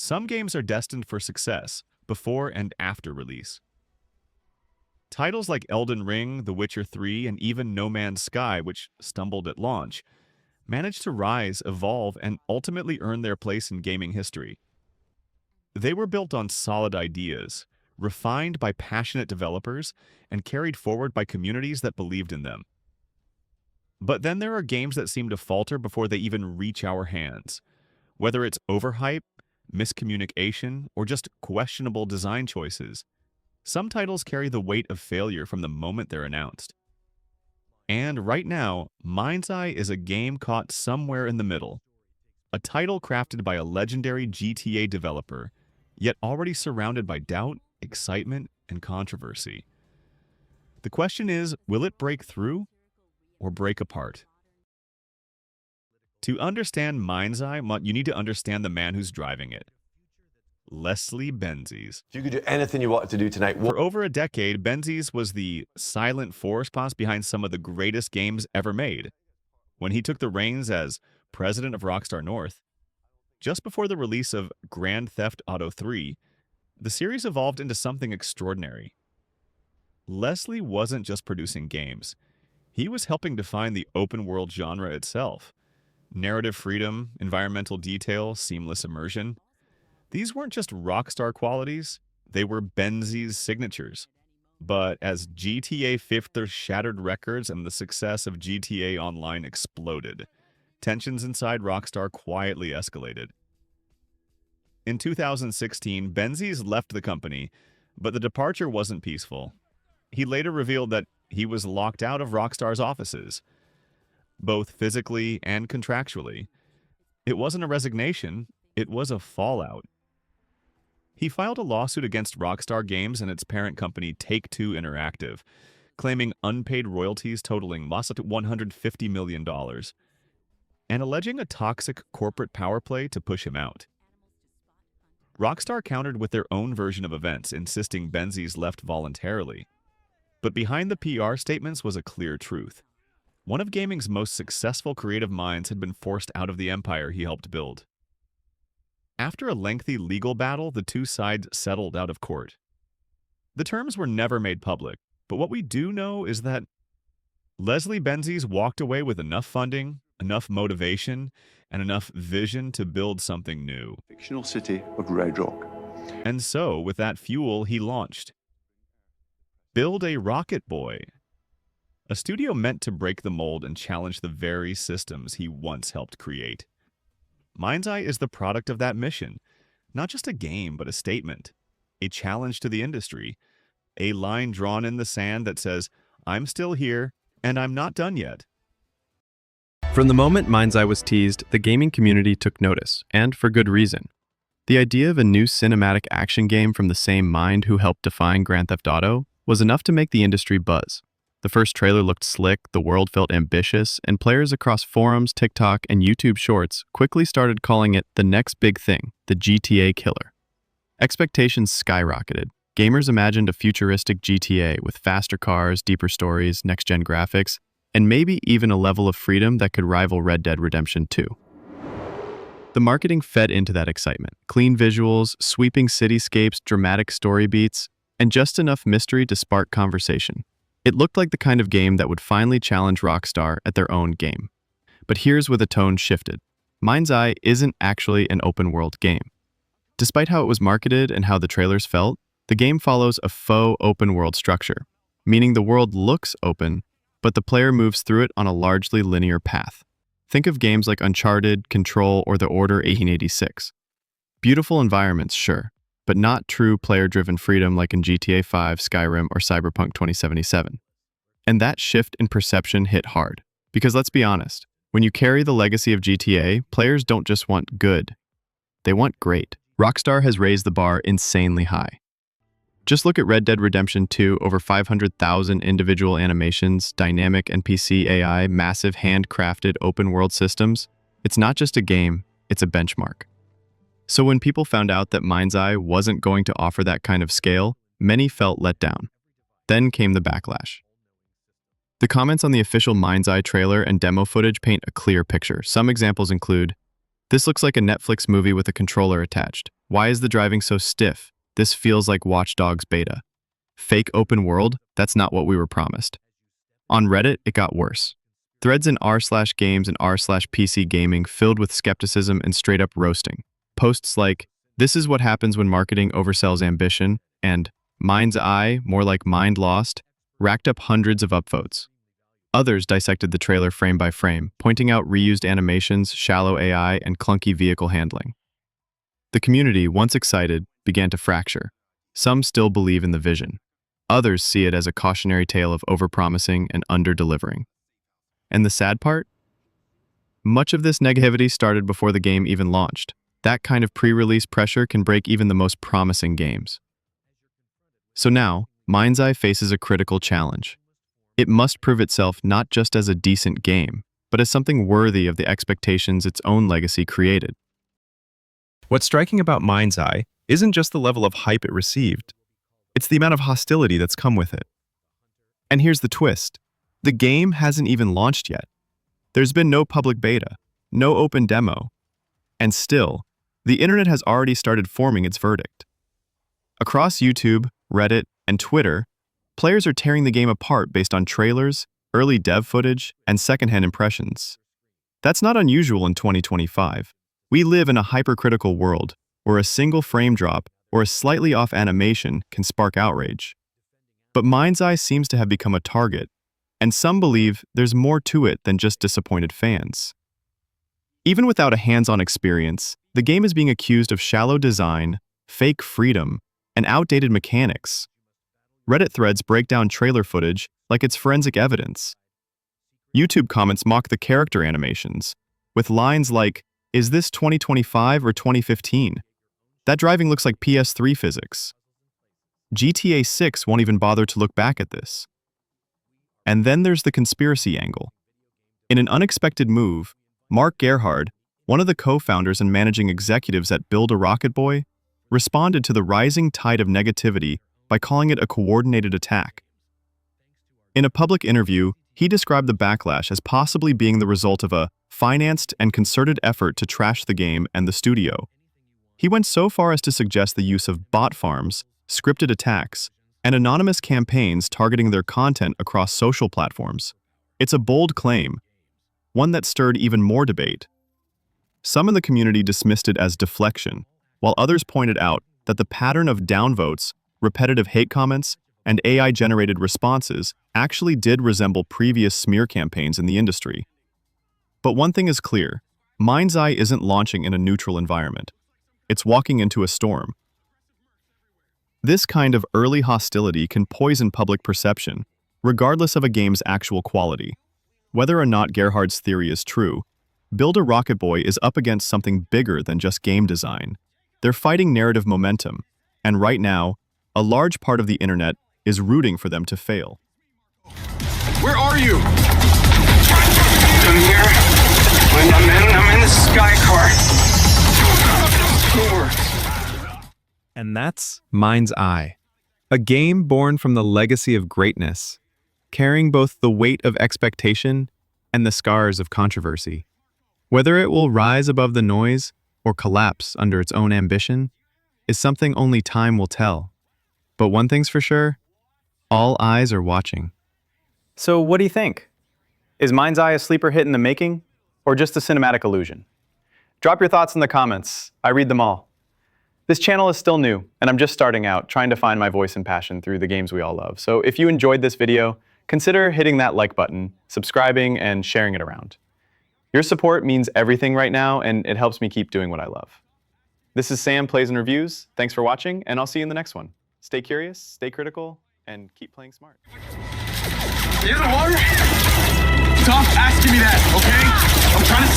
Some games are destined for success, before and after release. Titles like Elden Ring, The Witcher 3, and even No Man's Sky, which stumbled at launch, managed to rise, evolve, and ultimately earn their place in gaming history. They were built on solid ideas, refined by passionate developers, and carried forward by communities that believed in them. But then there are games that seem to falter before they even reach our hands. Whether it's overhype, miscommunication, or just questionable design choices, some titles carry the weight of failure from the moment they're announced. And right now, MindsEye is a game caught somewhere in the middle. A title crafted by a legendary GTA developer, yet already surrounded by doubt, excitement, and controversy. The question is, will it break through or break apart? To understand MindsEye, you need to understand the man who's driving it. Leslie Benzies. If you could do anything you wanted to do tonight, For over a decade, Benzies was the silent force behind some of the greatest games ever made. When he took the reins as president of Rockstar North, just before the release of Grand Theft Auto 3, the series evolved into something extraordinary. Leslie wasn't just producing games. He was helping define the open-world genre itself. Narrative freedom, environmental detail, seamless immersion. These weren't just Rockstar qualities, they were Benzies' signatures. But as GTA 5 shattered records and the success of GTA Online exploded, tensions inside Rockstar quietly escalated. In 2016, Benzies left the company, but the departure wasn't peaceful. He later revealed that he was locked out of Rockstar's offices, both physically and contractually. It wasn't a resignation, it was a fallout. He filed a lawsuit against Rockstar Games and its parent company Take-Two Interactive, claiming unpaid royalties totaling $150 million, and alleging a toxic corporate power play to push him out. Rockstar countered with their own version of events, insisting Benzies left voluntarily. But behind the PR statements was a clear truth. One of gaming's most successful creative minds had been forced out of the empire he helped build. After a lengthy legal battle, the two sides settled out of court. The terms were never made public, but what we do know is that Leslie Benzies walked away with enough funding, enough motivation, and enough vision to build something new. Fictional city of Red Rock. And so, with that fuel, he launched Build a Rocket Boy, a studio meant to break the mold and challenge the very systems he once helped create. MindsEye is the product of that mission, not just a game, but a statement, a challenge to the industry, a line drawn in the sand that says, I'm still here, and I'm not done yet. From the moment MindsEye was teased, the gaming community took notice, and for good reason. The idea of a new cinematic action game from the same mind who helped define Grand Theft Auto was enough to make the industry buzz. The first trailer looked slick, the world felt ambitious, and players across forums, TikTok, and YouTube Shorts quickly started calling it the next big thing, the GTA killer. Expectations skyrocketed. Gamers imagined a futuristic GTA with faster cars, deeper stories, next-gen graphics, and maybe even a level of freedom that could rival Red Dead Redemption 2. The marketing fed into that excitement. Clean visuals, sweeping cityscapes, dramatic story beats, and just enough mystery to spark conversation. It looked like the kind of game that would finally challenge Rockstar at their own game. But here's where the tone shifted. MindsEye isn't actually an open-world game. Despite how it was marketed and how the trailers felt, the game follows a faux open-world structure, meaning the world looks open, but the player moves through it on a largely linear path. Think of games like Uncharted, Control, or The Order 1886. Beautiful environments, sure, but not true player-driven freedom like in GTA 5, Skyrim, or Cyberpunk 2077. And that shift in perception hit hard. Because let's be honest, when you carry the legacy of GTA, players don't just want good. They want great. Rockstar has raised the bar insanely high. Just look at Red Dead Redemption 2, over 500,000 individual animations, dynamic NPC AI, massive handcrafted open-world systems. It's not just a game, it's a benchmark. So when people found out that MindsEye wasn't going to offer that kind of scale, many felt let down. Then came the backlash. The comments on the official MindsEye trailer and demo footage paint a clear picture. Some examples include, "This looks like a Netflix movie with a controller attached. Why is the driving so stiff? This feels like Watch Dogs beta. Fake open world? That's not what we were promised. On Reddit, it got worse. Threads in r/games and r/PC gaming filled with skepticism and straight up roasting. Posts like, "This is what happens when marketing oversells ambition," and "MindsEye, more like mind lost," racked up hundreds of upvotes. Others dissected the trailer frame by frame, pointing out reused animations, shallow AI, and clunky vehicle handling. The community, once excited, began to fracture. Some still believe in the vision. Others see it as a cautionary tale of overpromising and under-delivering. And the sad part? Much of this negativity started before the game even launched. That kind of pre-release pressure can break even the most promising games. So now, MindsEye faces a critical challenge. It must prove itself not just as a decent game, but as something worthy of the expectations its own legacy created. What's striking about MindsEye isn't just the level of hype it received, it's the amount of hostility that's come with it. And here's the twist. The game hasn't even launched yet. There's been no public beta, no open demo, and still, the internet has already started forming its verdict. Across YouTube, Reddit, and Twitter, players are tearing the game apart based on trailers, early dev footage, and secondhand impressions. That's not unusual in 2025. We live in a hypercritical world where a single frame drop or a slightly off animation can spark outrage. But MindsEye seems to have become a target, and some believe there's more to it than just disappointed fans. Even without a hands-on experience, the game is being accused of shallow design, fake freedom, and outdated mechanics. Reddit threads break down trailer footage like it's forensic evidence. YouTube comments mock the character animations, with lines like, "Is this 2025 or 2015? That driving looks like PS3 physics." GTA 6 won't even bother to look back at this. And then there's the conspiracy angle. In an unexpected move, Mark Gerhard, one of the co-founders and managing executives at Build a Rocket Boy, responded to the rising tide of negativity by calling it a coordinated attack. In a public interview, he described the backlash as possibly being the result of a financed and concerted effort to trash the game and the studio. He went so far as to suggest the use of bot farms, scripted attacks, and anonymous campaigns targeting their content across social platforms. It's a bold claim, one that stirred even more debate. Some in the community dismissed it as deflection, while others pointed out that the pattern of downvotes, repetitive hate comments, and AI-generated responses actually did resemble previous smear campaigns in the industry. But one thing is clear, MindsEye isn't launching in a neutral environment. It's walking into a storm. This kind of early hostility can poison public perception, regardless of a game's actual quality. Whether or not Gerhard's theory is true, Build a Rocket Boy is up against something bigger than just game design. They're fighting narrative momentum, and right now, a large part of the internet is rooting for them to fail. Where are you? I'm here. I'm in the sky car. And that's MindsEye, a game born from the legacy of greatness, carrying both the weight of expectation and the scars of controversy. Whether it will rise above the noise or collapse under its own ambition is something only time will tell. But one thing's for sure, all eyes are watching. So what do you think? Is MindsEye a sleeper hit in the making, or just a cinematic illusion? Drop your thoughts in the comments. I read them all. This channel is still new, and I'm just starting out, trying to find my voice and passion through the games we all love. So if you enjoyed this video, consider hitting that like button, subscribing, and sharing it around. Your support means everything right now, and it helps me keep doing what I love. This is Sam Plays and Reviews. Thanks for watching, and I'll see you in the next one. Stay curious, stay critical, and keep playing smart. You in the water? Stop asking me that, okay? I'm trying to